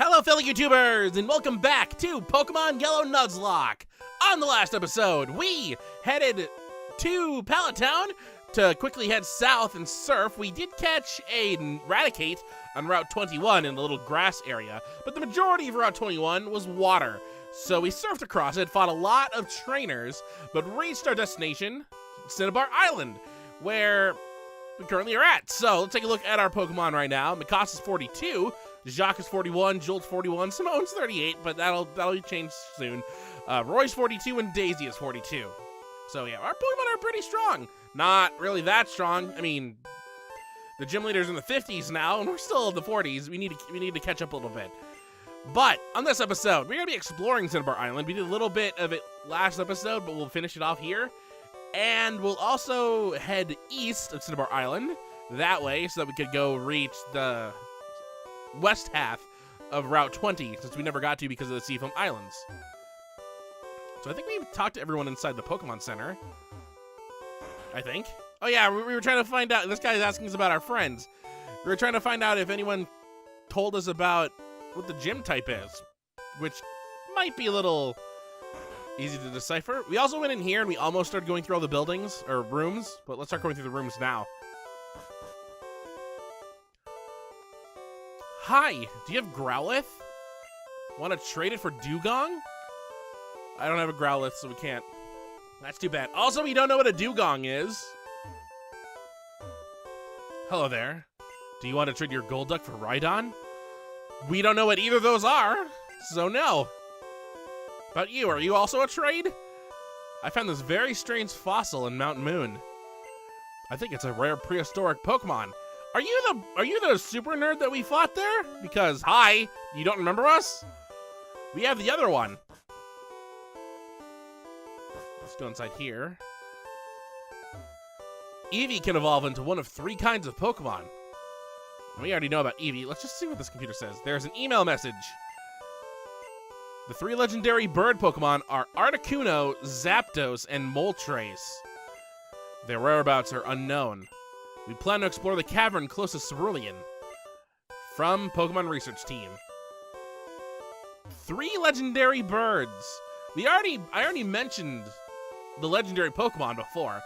Hello fellow YouTubers, and welcome back to Pokemon Yellow Nuzlocke. On the last episode, we headed to Pallet Town to quickly head south and surf. We did catch a Raticate on Route 21 in the little grass area, but the majority of Route 21 was water. So we surfed across it, fought a lot of trainers, but reached our destination, Cinnabar Island, where we currently are at. So let's take a look at our Pokemon right now. Mikasa's 42, Jacques is 41, Jolt's 41, Simone's 38, but that'll change soon. Roy's 42 and Daisy is 42. So yeah, our Pokemon are pretty strong. Not really that strong. I mean, the gym leader's in the 50s now, and we're still in the 40s. We need to catch up a little bit. But on this episode, we're gonna be exploring Cinnabar Island. We did a little bit of it last episode, but we'll finish it off here. And we'll also head east of Cinnabar Island that way, so that we could go reach the west half of Route 20, since we never got to because of the Seafoam Islands. So I think we've talked to everyone inside the Pokemon Center. I think. Oh yeah, we were trying to find out. This guy's asking us about our friends. We were trying to find out if anyone told us about what the gym type is, which might be a little easy to decipher. We also went in here and we almost started going through all the buildings, or rooms, but let's start going through the rooms now. Hi, do you have Growlithe? Want to trade it for Dugong? I don't have a Growlithe, so we can't. That's too bad. Also, we don't know what a Dugong is. Hello there. Do you want to trade your Golduck for Rhydon? We don't know what either of those are, so no. About you, are you also a trade? I found this very strange fossil in Mount Moon. I think it's a rare prehistoric Pokemon. Are you the super nerd that we fought there? Because, hi, you don't remember us? We have the other one. Let's go inside here. Eevee can evolve into one of 3 kinds of Pokemon. We already know about Eevee. Let's just see what this computer says. There's an email message. The 3 legendary bird Pokemon are Articuno, Zapdos, and Moltres. Their whereabouts are unknown. We plan to explore the cavern closest to Cerulean. From Pokemon Research Team. 3 legendary birds. I already mentioned the legendary Pokemon before,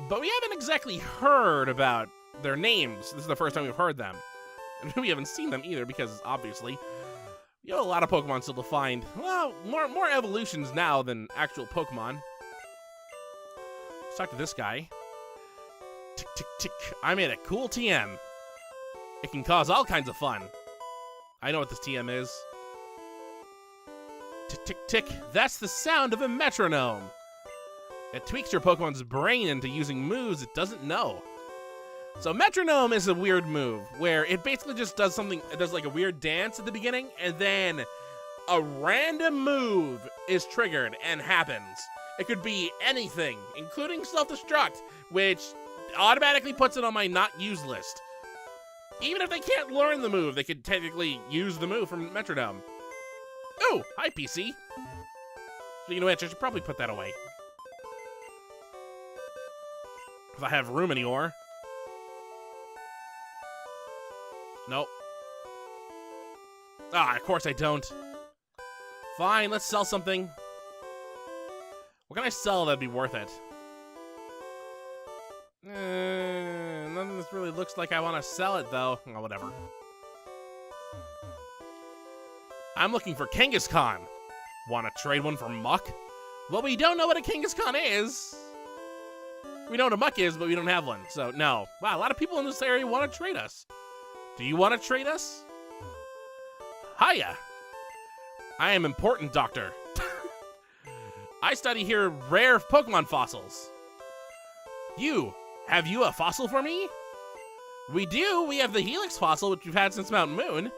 but we haven't exactly heard about their names. This is the first time we've heard them. And we haven't seen them either because, obviously, you have a lot of Pokemon still to find. Well, more evolutions now than actual Pokemon. Let's talk to this guy. Tick, tick, tick. I made a cool TM. It can cause all kinds of fun. I know what this TM is. Tick, tick, tick. That's the sound of a metronome. It tweaks your Pokemon's brain into using moves it doesn't know. So metronome is a weird move where it basically just does something. It does like a weird dance at the beginning, and then a random move is triggered and happens. It could be anything, including self-destruct, which automatically puts it on my not used list. Even if they can't learn the move, they could technically use the move from metronome. Oh, hi PC. Speaking of which, I should probably put that away. If I have room anymore. Nope. Ah, of course I don't. Fine, let's sell something. What can I sell that'd be worth it? None of this really looks like I want to sell it, though. Oh, whatever. I'm looking for Kangaskhan. Want to trade one for Muck? Well, we don't know what a Kangaskhan is. We know what a Muck is, but we don't have one, so no. Wow, a lot of people in this area want to trade us. Do you want to trade us? Hiya. I am important, Doctor. I study here rare Pokemon fossils. Have you a fossil for me? We do. We have the Helix fossil, which we've had since Mount Moon.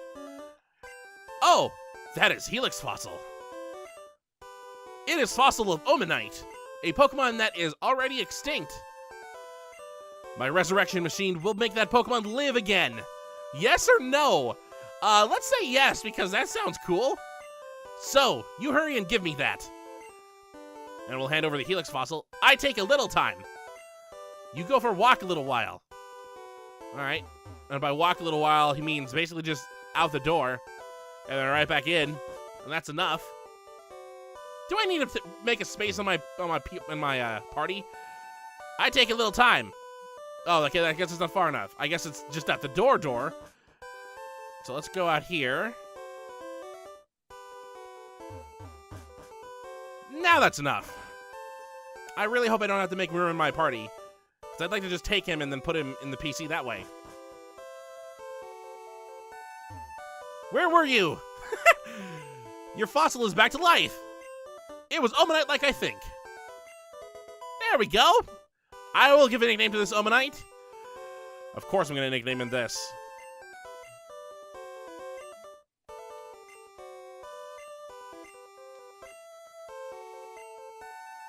Oh, that is Helix fossil. It is fossil of Omanite, a Pokemon that is already extinct. My resurrection machine will make that Pokemon live again. Yes or no? Let's say yes, because that sounds cool. So, you hurry and give me that. And we'll hand over the Helix fossil. I take a little time. You go for a walk a little while. Alright. And by walk a little while, he means basically just out the door. And then right back in. And that's enough. Do I need to make a space on my party? I take a little time. Oh, okay, I guess it's not far enough. I guess it's just at the door. So let's go out here. Now that's enough. I really hope I don't have to make room in my party. Because I'd like to just take him and then put him in the PC that way. Where were you? Your fossil is back to life. It was Omanite like I think. There we go. I will give a nickname to this Omanite. Of course I'm going to nickname him this.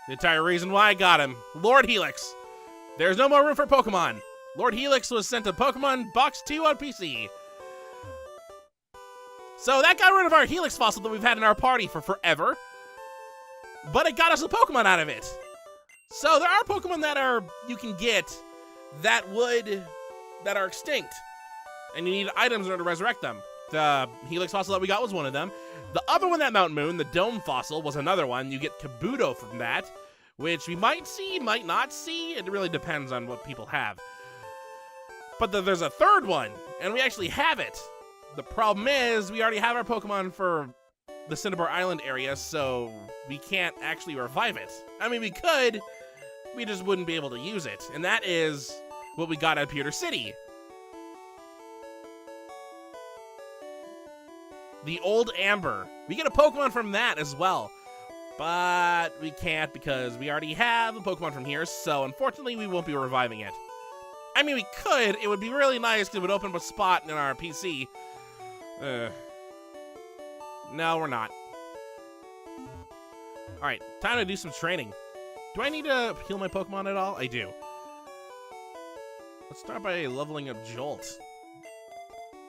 The entire reason why I got him. Lord Helix. There's no more room for Pokemon. Lord Helix was sent to Pokemon Box 2 on PC. So that got rid of our Helix fossil that we've had in our party for forever. But it got us a Pokemon out of it. So there are Pokemon that you can get that are extinct. And you need items in order to resurrect them. The Helix fossil that we got was one of them. The other one, that Mount Moon, the Dome fossil, was another one. You get Kabuto from that, which we might see, might not see. It really depends on what people have. But there's a third one, and we actually have it. The problem is, we already have our Pokemon for the Cinnabar Island area, so we can't actually revive it. I mean, we could, we just wouldn't be able to use it. And that is what we got at Pewter City. The Old Amber. We get a Pokemon from that as well. But we can't because we already have a Pokemon from here, so unfortunately we won't be reviving it. I mean, we could. It would be really nice because it would open up a spot in our PC. No, we're not. Alright, time to do some training. Do I need to heal my Pokemon at all? I do. Let's start by leveling up Jolt.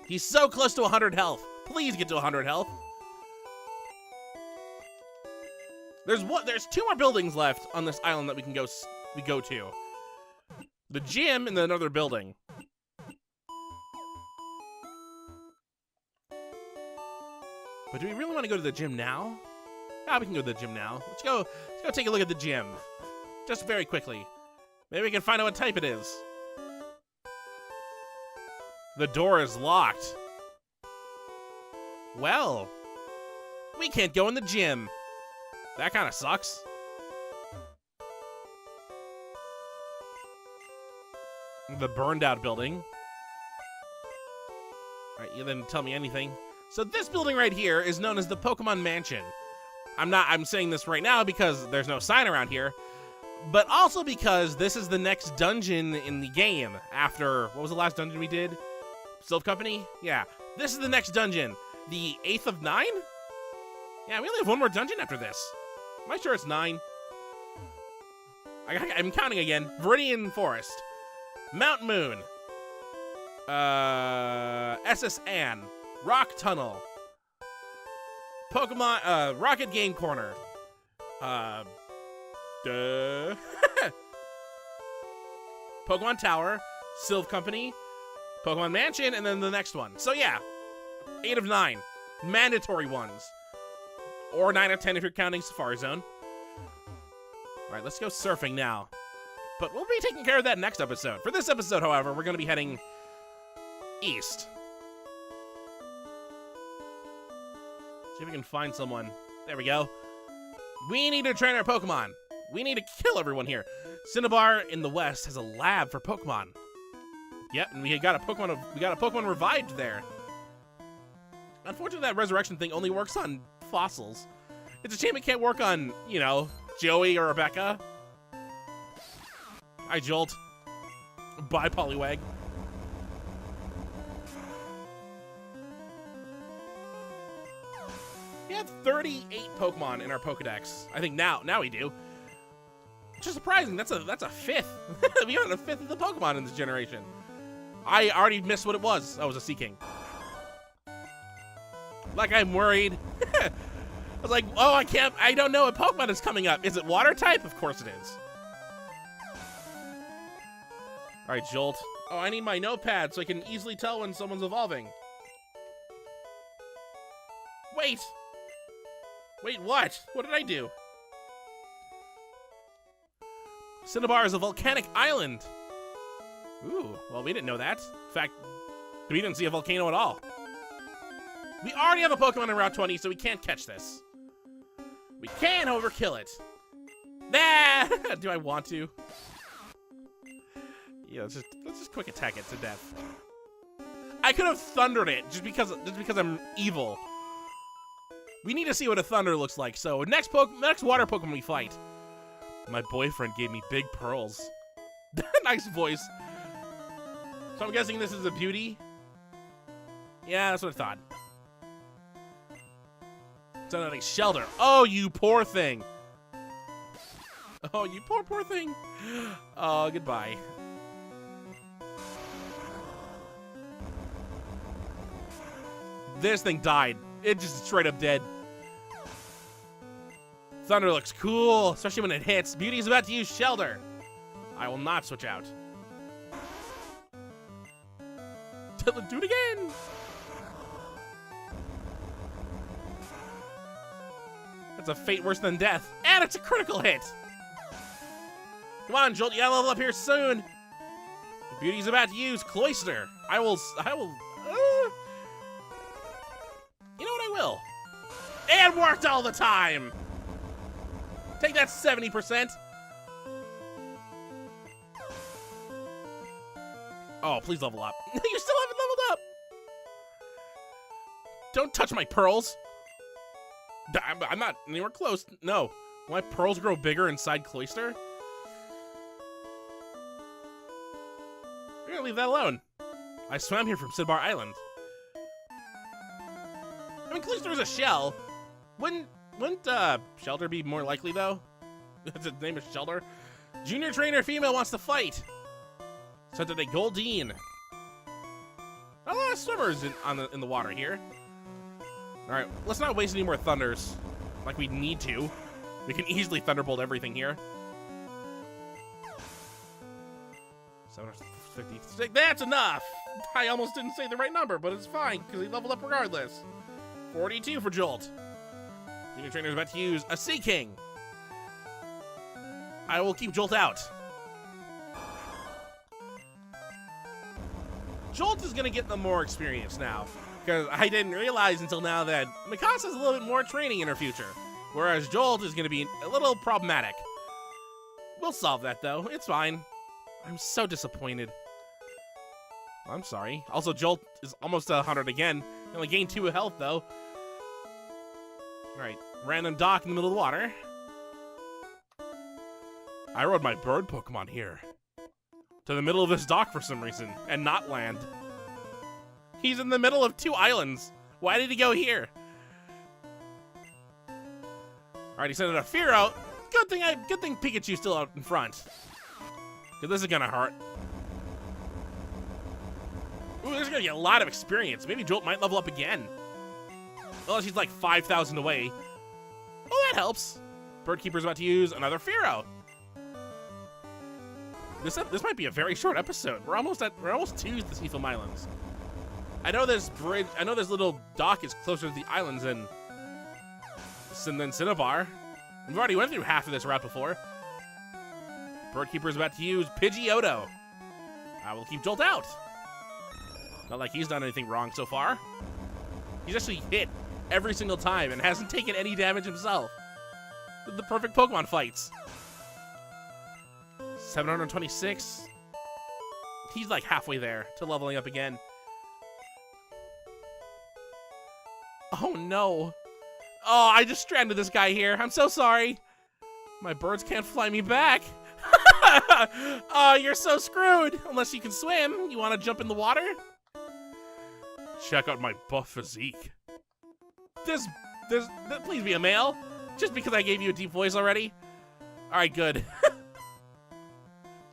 He's so close to 100 health. Please get to 100 health. There's two more buildings left on this island that we go to. The gym and then another building. But do we really want to go to the gym now? Yeah, we can go to the gym now. Let's go take a look at the gym. Just very quickly. Maybe we can find out what type it is. The door is locked. Well, we can't go in the gym. That kind of sucks. The burned out building. Alright, you didn't tell me anything. So this building right here is known as the Pokemon Mansion. I'm saying this right now because there's no sign around here, but also because this is the next dungeon in the game after, what was the last dungeon we did? Sylph Company? Yeah, this is the next dungeon. The 8th of 9? Yeah, we only have one more dungeon after this. Am I sure it's 9? I'm counting again. Viridian Forest. Mount Moon. SS Anne. Rock Tunnel. Pokemon, Rocket Game Corner. Pokemon Tower. Sylph Company. Pokemon Mansion, and then the next one. So yeah, 8 of 9. Mandatory ones. Or 9 of 10 if you're counting Safari Zone. Alright, let's go surfing now. But we'll be taking care of that next episode. For this episode, however, we're going to be heading east. See if we can find someone. There we go. We need to train our Pokemon. We need to kill everyone here. Cinnabar in the west has a lab for Pokemon. Yep, and we got a Pokemon revived there. Unfortunately, that resurrection thing only works on fossils. It's a shame it can't work on, you know, Joey or Rebecca. Hi, Jolt. Bye, Poliwag. We have 38 Pokemon in our Pokedex. I think now we do. Which is surprising. That's a fifth. We got a fifth of the Pokemon in this generation. I already missed what it was. Oh, it was a Seaking. Like I'm worried. I was like, oh, I don't know what Pokemon is coming up. Is it water type? Of course it is. All right, Jolt. Oh, I need my notepad so I can easily tell when someone's evolving. Wait! Wait, what? What did I do? Cinnabar is a volcanic island. Ooh, well, we didn't know that. In fact, we didn't see a volcano at all. We already have a Pokemon in Route 20, so we can't catch this. We can, however, kill it. Nah! Do I want to? Yeah, let's just quick attack it to death. I could have thundered it just because I'm evil. We need to see what a thunder looks like. So next water Pokemon we fight. My boyfriend gave me big pearls. Nice voice. So I'm guessing this is a beauty. Yeah, that's what I thought. Sounded like Shelter. Oh, you poor thing. Oh, you poor thing. Oh, goodbye. This thing died. It just straight up dead. Thunder looks cool, especially when it hits. Beauty's about to use Shelter. I will not switch out. Do it again. That's a fate worse than death. And it's a critical hit. Come on, Jolt, you gotta level up here soon. Beauty's about to use Cloyster. I will, you know what, I will. And worked all the time. Take that 70%. Oh, please level up. You still haven't leveled up. Don't touch my pearls. I'm not anywhere close. No. Will my pearls grow bigger inside Cloyster? We're gonna leave that alone. I swam here from Cinnabar Island. I mean, Cloyster is a shell. Wouldn't Shelter be more likely, though? The name is Shelter. Junior trainer female wants to fight. Sent it a Goldeen. A lot of swimmers in the water here. All right, let's not waste any more thunders like we need to. We can easily thunderbolt everything here. 750. That's enough. I almost didn't say the right number, but it's fine because he leveled up regardless. 42 for Jolt. Junior trainer is about to use a Sea King. I will keep Jolt out. Jolt is gonna get the more experience now, because I didn't realize until now that Mikasa has a little bit more training in her future, whereas Jolt is gonna be a little problematic. We'll solve that though, it's fine. I'm so disappointed. I'm sorry. Also, Jolt is almost 100 again. He only gained 2 health though. Alright, random dock in the middle of the water. I rode my bird Pokemon here. To the middle of this dock for some reason, and not land. He's in the middle of 2 islands. Why did he go here? Alright, he sent it a Fearow. Good thing Pikachu's still out in front. Because this is gonna hurt. Ooh, there's gonna be a lot of experience. Maybe Jolt might level up again. Unless he's like 5,000 away. Oh, that helps. Birdkeeper's about to use another Fearow. This might be a very short episode. We're almost to the Seafoam Islands. I know this little dock is closer to the islands than Cinnabar. We've already went through half of this route before. Birdkeeper's about to use Pidgeotto. I will keep Jolt out. Not like he's done anything wrong so far. He's actually hit every single time and hasn't taken any damage himself. The perfect Pokemon fights. 726. He's like halfway there to leveling up again. Oh no. Oh, I just stranded this guy here. I'm so sorry. My birds can't fly me back. Oh, you're so screwed. Unless you can swim. You want to jump in the water? Check out my buff physique. Please be a male. Just because I gave you a deep voice already. All right, good.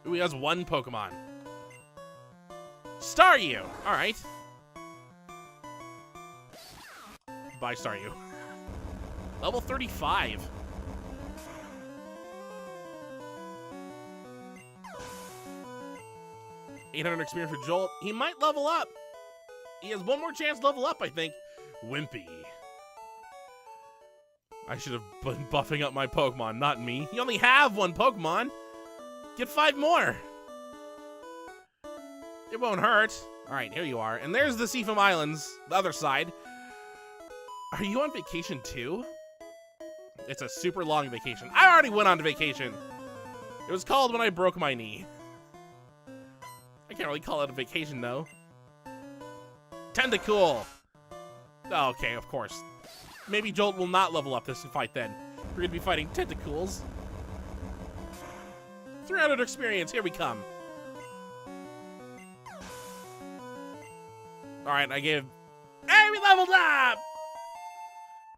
Ooh, he has 1 Pokemon. Staryu. All right. Bye, Staryu. Level 35. $800 experience for Jolt. He might level up. He has 1 more chance to level up, I think. Wimpy. I should have been buffing up my Pokemon, not me. You only have one Pokemon. Get 5 more. It won't hurt. All right, here you are. And there's the Seafoam Islands, the other side. Are you on vacation too? It's a super long vacation. I already went on vacation. It was called when I broke my knee. I can't really call it a vacation though. Tentacool. Oh, okay, of course. Maybe Jolt will not level up this fight then. We're gonna be fighting Tentacools. 300 experience, here we come. All right, I gave, hey, we leveled up!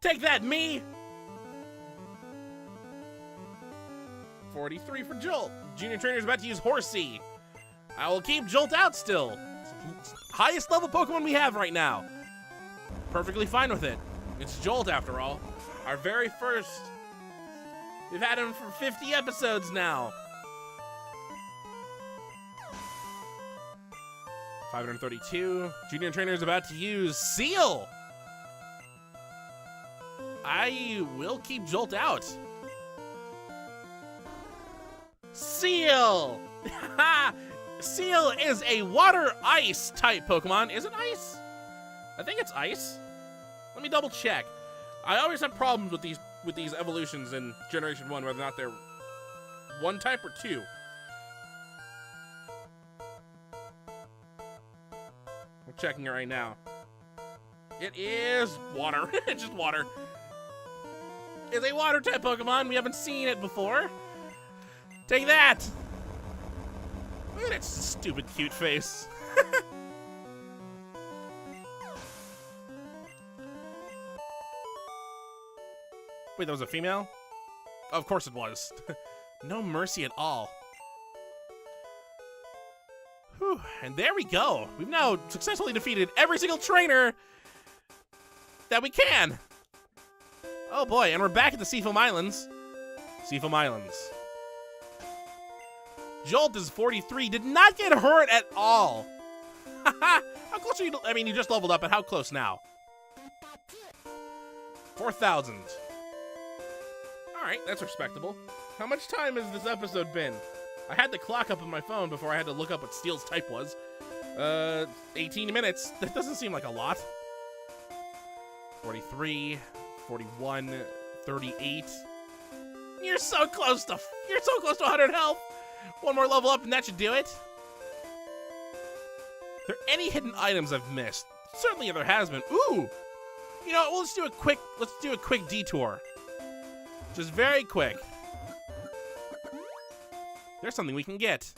Take that, me! 43 for Jolt. Junior Trainer's about to use Horsey. I will keep Jolt out still. Highest level Pokemon we have right now. Perfectly fine with it. It's Jolt after all. Our very first. We've had him for 50 episodes now. 532. Junior Trainer is about to use Seal. I will keep Jolt out. Seal! Seal is a water-ice type Pokemon. Is it ice? I think it's ice. Let me double check. I always have problems with these evolutions in Generation 1, whether or not they're one type or two. I'm checking it right now. It is water. It's just water. It's a water type Pokemon. We haven't seen it before. Take that! Look at that stupid cute face. Wait, that was a female? Of course it was. No mercy at all. Whew, and there we go. We've now successfully defeated every single trainer that we can. Oh boy, and we're back at the Seafoam Islands. Seafoam Islands. Jolt is 43, did not get hurt at all. How close are you? I mean, you just leveled up, but how close now? 4,000. All right, that's respectable. How much time has this episode been? I had the clock up on my phone before I had to look up what Steel's type was. 18 minutes. That doesn't seem like a lot. 43, 41, 38. You're so close to 100 health. One more level up and that should do it. Are there any hidden items I've missed? Certainly there has been. Ooh! You know, well, let's do a quick detour. Just very quick. There's something we can get.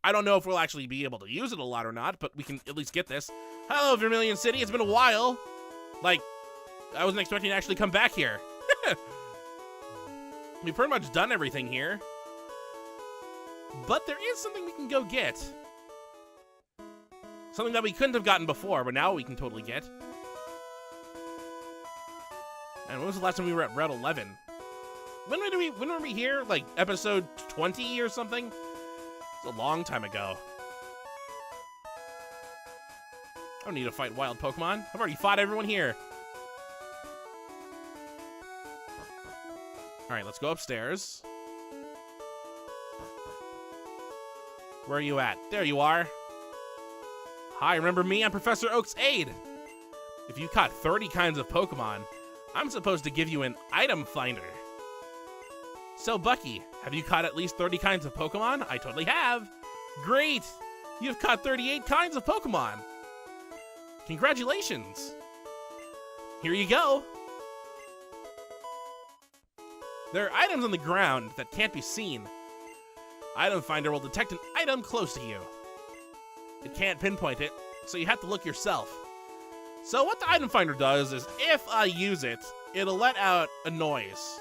I don't know if we'll actually be able to use it a lot or not, but we can at least get this. Hello, Vermilion City. It's been a while. Like, I wasn't expecting to actually come back here. We've pretty much done everything here. But there is something we can go get. Something that we couldn't have gotten before, but now we can totally get. And when was the last time we were at Red 11? When were we here? Like episode 20 or something? It's a long time ago. I don't need to fight wild Pokemon. I've already fought everyone here. Alright, let's go upstairs. Where are you at? There you are. Hi, remember me? I'm Professor Oak's aide. If you caught 30 kinds of Pokemon, I'm supposed to give you an item finder. So, Bucky, have you caught at least 30 kinds of Pokemon? I totally have. Great! You've caught 38 kinds of Pokemon. Congratulations. Here you go. There are items on the ground that can't be seen. Item Finder will detect an item close to you. It can't pinpoint it, so you have to look yourself. So what the Item Finder does is, if I use it, it'll let out a noise.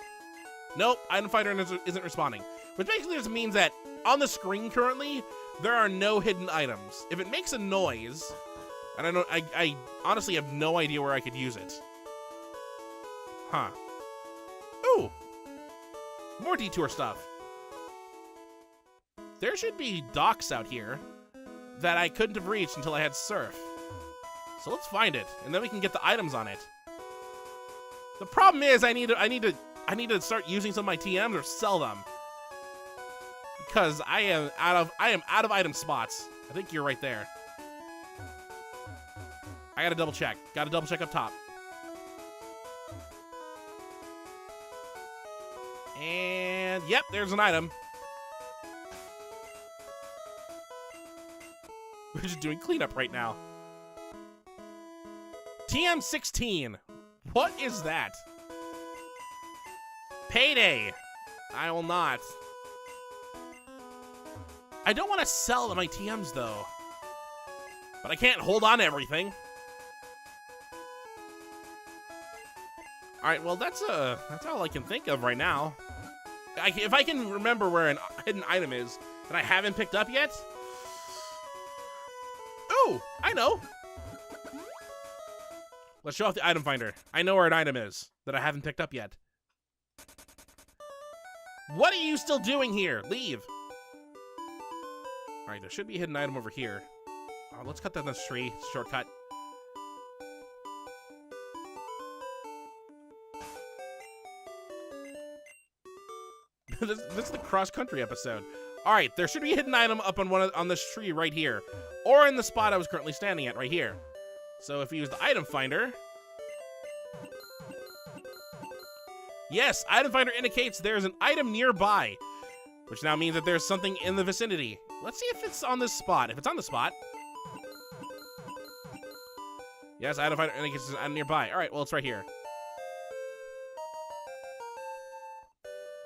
Nope, Item Finder isn't responding. Which basically just means that on the screen currently, there are no hidden items. If it makes a noise, and I honestly have no idea where I could use it. Huh. Ooh! More detour stuff. There should be docks out here that I couldn't have reached until I had Surf. So let's find it, and then we can get the items on it. The problem is I need to start using some of my TMs or sell them. Because I am out of item spots. I think you're right there. I gotta double check. Gotta double check up top. And yep, there's an item. We're just doing cleanup right now. TM16. What is that? Payday. I will not. I don't want to sell my TMs though. But I can't hold on to everything. Alright, well that's all I can think of right now. If I can remember where a hidden item is that I haven't picked up yet. Oh, I know. Let's show off the item finder. I know where an item is that I haven't picked up yet. What are you still doing here? Leave. All right, there should be a hidden item over here. Let's cut down this tree. It's a shortcut. This is the cross-country episode. All right, there should be a hidden item up on this tree right here, or in the spot I was currently standing at right here. So if we use the item finder, yes, item finder indicates there's an item nearby, which now means that there's something in the vicinity. Let's see if it's on this spot. If it's on the spot, yes, item finder indicates there's an item nearby. All right, well it's right here.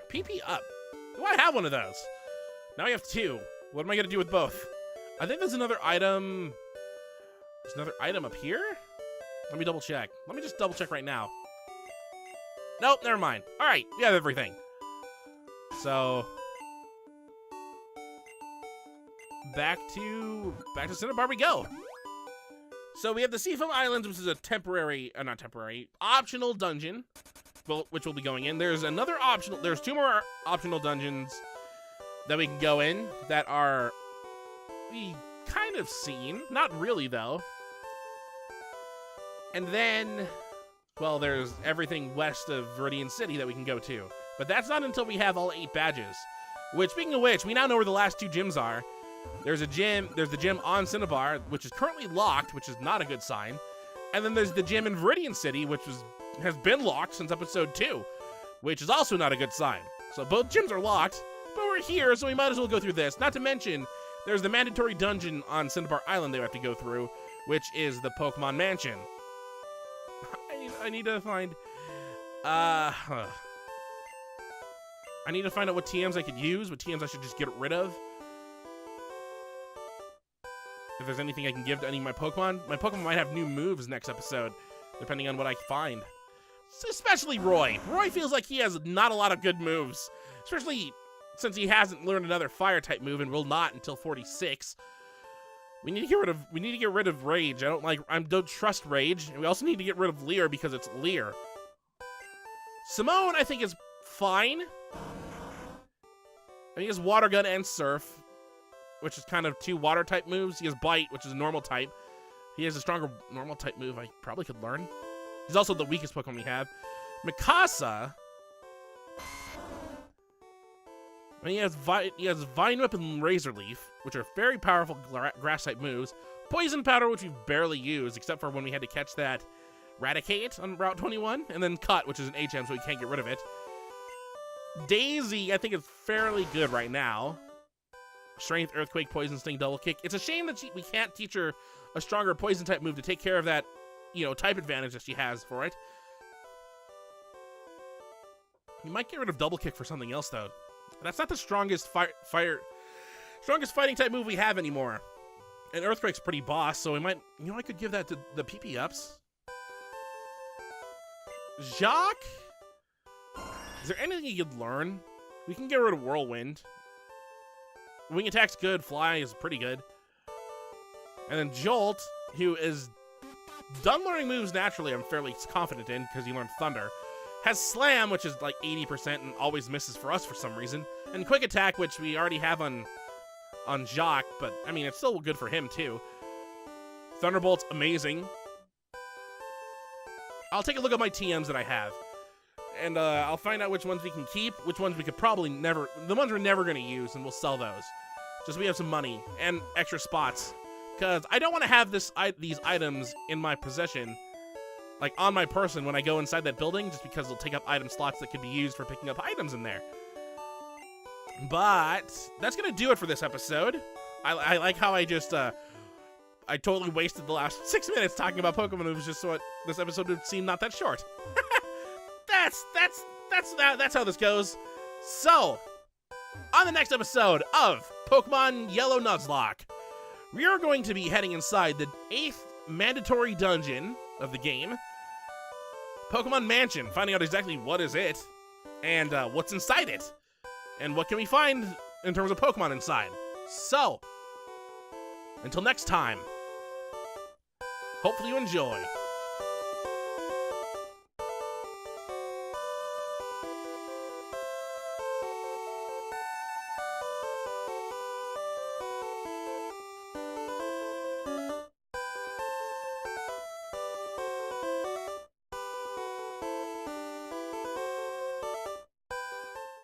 PP up. Do I have one of those? Now I have two. What am I gonna do with both? I think there's another item. There's another item up here? Let me double check. Let me just double check right now. Nope, never mind. All right, we have everything. So back to Cinnabar we go. So we have the Seafoam Islands, which is a temporary, not temporary, optional dungeon, which we'll be going in. There's two more optional dungeons that we can go in that are we kind of seen, not really though. And then, well, there's everything west of Viridian City that we can go to. But that's not until we have all 8 badges. Which, speaking of which, we now know where the last 2 gyms are. There's the gym on Cinnabar, which is currently locked, which is not a good sign. And then there's the gym in Viridian City, which has been locked since episode 2, which is also not a good sign. So both gyms are locked, but we're here, so we might as well go through this. Not to mention, there's the mandatory dungeon on Cinnabar Island they have to go through, which is the Pokemon Mansion. I need to find... I need to find out what TMs I could use, what TMs I should just get rid of. If there's anything I can give to any of my Pokemon. My Pokemon might have new moves next episode, depending on what I find. Especially Roy. Roy feels like he has not a lot of good moves, especially since he hasn't learned another Fire-type move and will not until 46. We need to get rid of Rage. I don't trust Rage, and we also need to get rid of Leer because it's Leer. Simone, I think, is fine. He has Water Gun and Surf, which is kind of 2 water-type moves. He has Bite, which is a normal type. He has a stronger normal-type move I probably could learn. He's also the weakest Pokemon we have. Mikasa, and he has Vine Whip and Razor Leaf, which are very powerful grass-type moves. Poison Powder, which we've barely used, except for when we had to catch that Raticate on Route 21. And then Cut, which is an HM, so we can't get rid of it. Daisy, I think, is fairly good right now. Strength, Earthquake, Poison, Sting, Double Kick. It's a shame that we can't teach her a stronger Poison-type move to take care of that, type advantage that she has for it. We might get rid of Double Kick for something else, though. That's not the strongest strongest fighting type move we have anymore. And Earthquake's pretty boss, so we might, I could give that to the PP ups. Jacques? Is there anything you could learn? We can get rid of Whirlwind. Wing Attack's good, Fly is pretty good. And then Jolt, who is done learning moves naturally, I'm fairly confident in, because he learned Thunder. Has Slam, which is like 80% and always misses for us for some reason. And Quick Attack, which we already have on Jacques, but I mean, it's still good for him too. Thunderbolt's amazing. I'll take a look at my TMs that I have. And I'll find out which ones we can keep, which ones we could probably never, the ones we're never going to use, and we'll sell those. Just so we have some money and extra spots. Because I don't want to have these items in my possession, like on my person when I go inside that building, just because they'll take up item slots that could be used for picking up items in there. But that's going to do it for this episode. I like how I just, I totally wasted the last 6 minutes talking about Pokemon. It was just so this episode would seem not that short. That's how this goes. So, on the next episode of Pokemon Yellow Nuzlocke, we are going to be heading inside the 8th mandatory dungeon of the game, Pokemon Mansion, finding out exactly what is it, and what's inside it, and what can we find in terms of Pokemon inside. So, until next time, hopefully you enjoy.